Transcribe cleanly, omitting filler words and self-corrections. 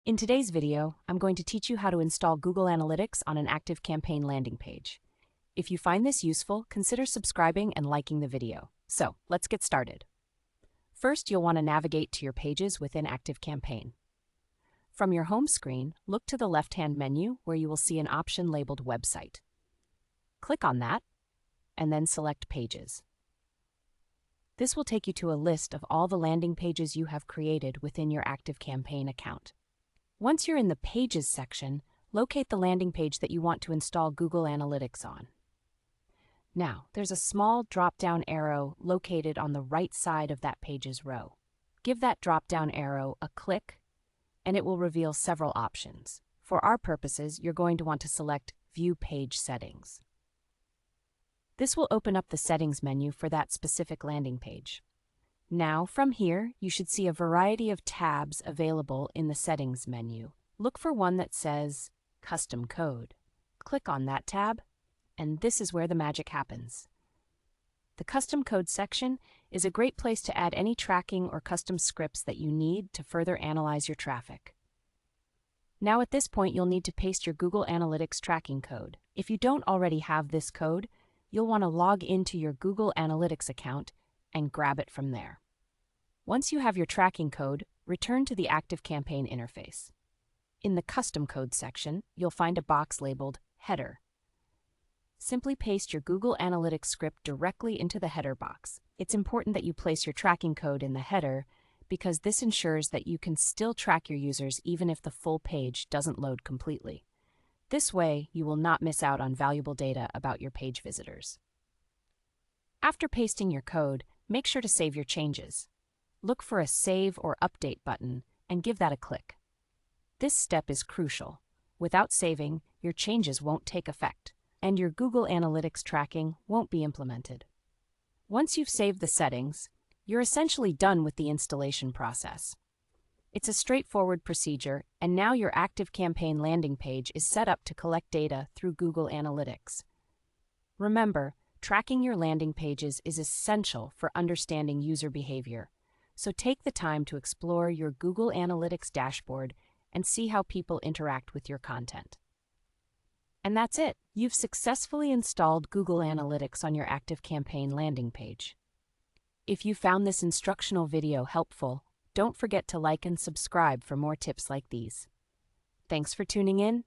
In today's video, I'm going to teach you how to install Google Analytics on an ActiveCampaign landing page. If you find this useful, consider subscribing and liking the video. So, let's get started. First, you'll want to navigate to your pages within ActiveCampaign. From your home screen, look to the left-hand menu where you will see an option labeled Website. Click on that, and then select Pages. This will take you to a list of all the landing pages you have created within your ActiveCampaign account. Once you're in the Pages section, locate the landing page that you want to install Google Analytics on. Now, there's a small drop-down arrow located on the right side of that page's row. Give that drop-down arrow a click, and it will reveal several options. For our purposes, you're going to want to select View Page Settings. This will open up the Settings menu for that specific landing page. Now, from here, you should see a variety of tabs available in the Settings menu. Look for one that says Custom Code. Click on that tab, and this is where the magic happens. The Custom Code section is a great place to add any tracking or custom scripts that you need to further analyze your traffic. Now at this point, you'll need to paste your Google Analytics tracking code. If you don't already have this code, you'll want to log into your Google Analytics account and grab it from there. Once you have your tracking code, return to the ActiveCampaign interface. In the Custom Code section, you'll find a box labeled Header. Simply paste your Google Analytics script directly into the header box. It's important that you place your tracking code in the header because this ensures that you can still track your users even if the full page doesn't load completely. This way, you will not miss out on valuable data about your page visitors. After pasting your code, make sure to save your changes. Look for a Save or Update button and give that a click. This step is crucial. Without saving, your changes won't take effect, and your Google Analytics tracking won't be implemented. Once you've saved the settings, you're essentially done with the installation process. It's a straightforward procedure, and now your ActiveCampaign landing page is set up to collect data through Google Analytics. Remember, tracking your landing pages is essential for understanding user behavior. So take the time to explore your Google Analytics dashboard and see how people interact with your content. And that's it. You've successfully installed Google Analytics on your ActiveCampaign landing page. If you found this instructional video helpful, don't forget to like and subscribe for more tips like these. Thanks for tuning in.